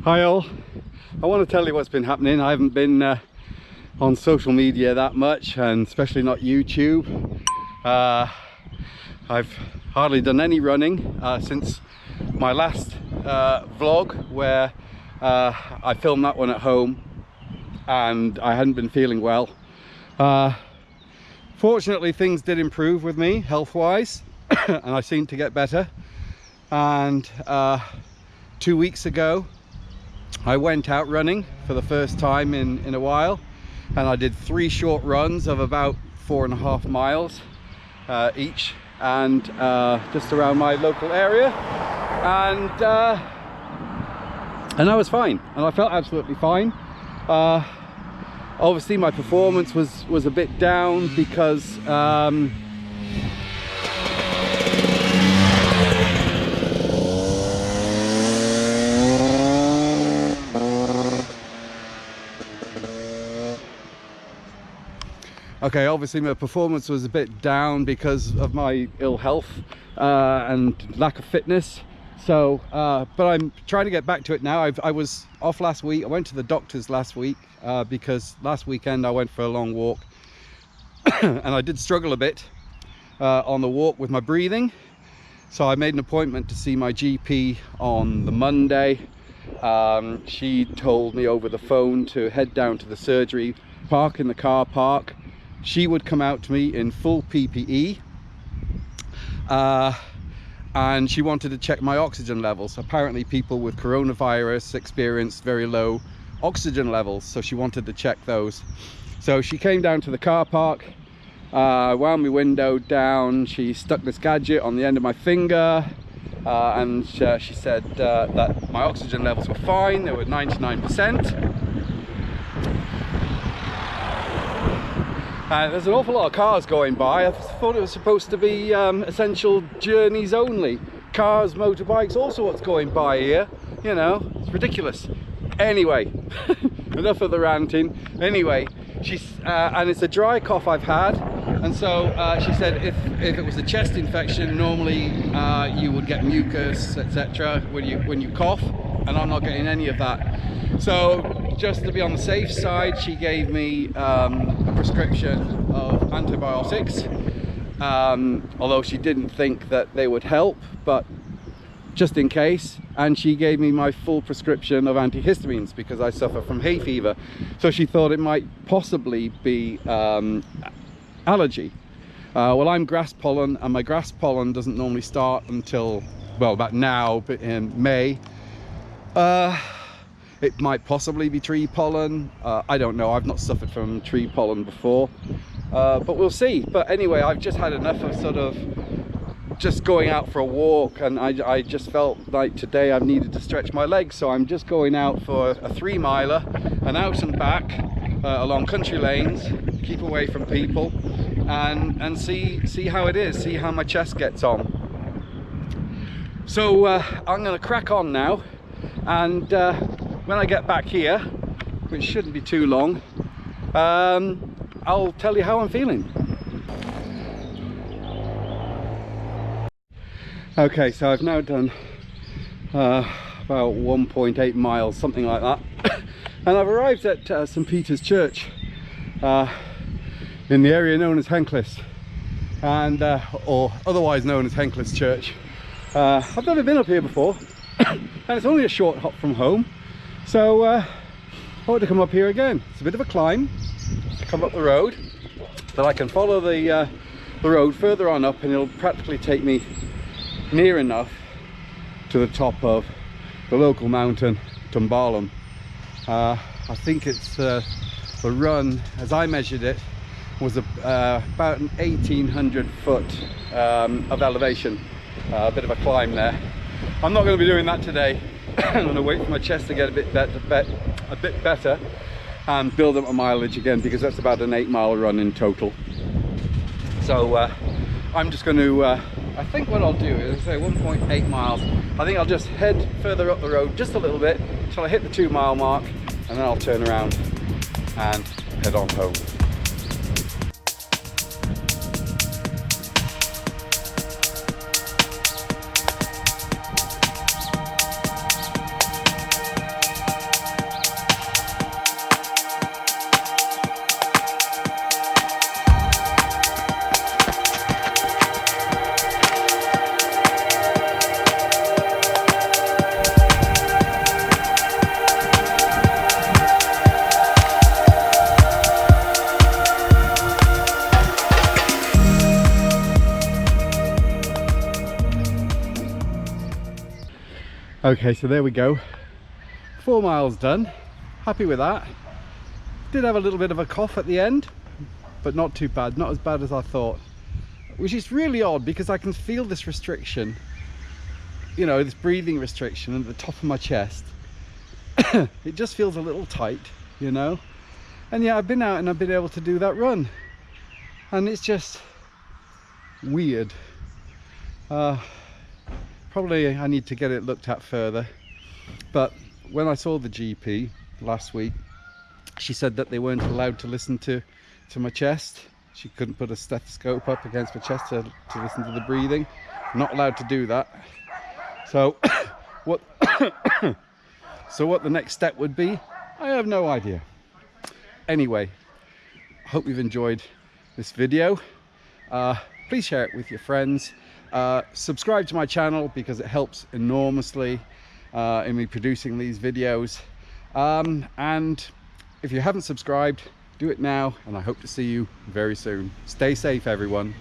Hi all, I want to tell you what's been happening. I haven't been on social media that much, and especially not YouTube. I've hardly done any running since my last vlog where I filmed that one at home and I hadn't been feeling well. Fortunately things did improve with me health wise and I seemed to get better, and 2 weeks ago I went out running for the first time in a while, and I did 3 short runs of about 4.5 miles each, and just around my local area, and I was fine, and I felt absolutely fine. Obviously my performance was a bit down because obviously my performance was a bit down because of my ill health and lack of fitness. So, but I'm trying to get back to it now. I was off last week. I went to the doctors last week because last weekend I went for a long walk and I did struggle a bit on the walk with my breathing. So I made an appointment to see my GP on the Monday. She told me over the phone to head down to the surgery, park in the car park. She would come out to me in full PPE and she wanted to check my oxygen levels. Apparently people with coronavirus experience very low oxygen levels, so she wanted to check those. So she came down to the car park, wound my window down, she stuck this gadget on the end of my finger, and she said that my oxygen levels were fine. They were 99%. There's an awful lot of cars going by. I thought it was supposed to be essential journeys only. Cars, motorbikes, all sorts going by here. You know, it's ridiculous. Anyway, enough of the ranting. Anyway, and it's a dry cough I've had, and so she said if it was a chest infection, normally you would get mucus, etc. when you cough, and I'm not getting any of that. So just to be on the safe side, she gave me a prescription of antibiotics, although she didn't think that they would help, but just in case. And she gave me my full prescription of antihistamines because I suffer from hay fever. So she thought it might possibly be allergy. Well, I'm grass pollen, and my grass pollen doesn't normally start until, well, about now, but in May. It might possibly be tree pollen. I don't know. I've not suffered from tree pollen before, but we'll see. But anyway, I've just had enough of sort of just going out for a walk, and I just felt like today I needed to stretch my legs. So I'm just going out for a 3-miler, and out and back along country lanes, keep away from people, and see how it is, see how my chest gets on. So I'm going to crack on now, and when I get back here, which shouldn't be too long, I'll tell you how I'm feeling. Okay, so I've now done about 1.8 miles, something like that, and I've arrived at St. Peter's Church in the area known as Henclis, and or otherwise known as Henclis Church. I've never been up here before, and it's only a short hop from home. So I want to come up here again. It's a bit of a climb to come up the road, but I can follow the road further on up, and it'll practically take me near enough to the top of the local mountain, Tumbalum. I think it's the run, as I measured it, was about an 1,800 foot of elevation. A bit of a climb there. I'm not going to be doing that today. I'm going to wait for my chest to get a bit better and build up my mileage again, because that's about an 8-mile run in total. So I'm just going to I think what I'll do is say 1.8 miles. I think I'll just head further up the road just a little bit until I hit the 2-mile mark, and then I'll turn around and head on home. Okay, so there we go. 4 miles done. Happy with that. Did have a little bit of a cough at the end, but not too bad, not as bad as I thought. Which is really odd because I can feel this restriction, you know, this breathing restriction at the top of my chest. It just feels a little tight, you know. And yeah, I've been out and I've been able to do that run. And it's just weird. Probably I need to get it looked at further. But when I saw the GP last week, she said that they weren't allowed to listen to my chest. She couldn't put a stethoscope up against my chest to listen to the breathing. Not allowed to do that. So what what the next step would be, I have no idea. Anyway, I hope you've enjoyed this video. Please share it with your friends. Subscribe to my channel because it helps enormously in me producing these videos. And if you haven't subscribed, do it now, and I hope to see you very soon. Stay safe, everyone.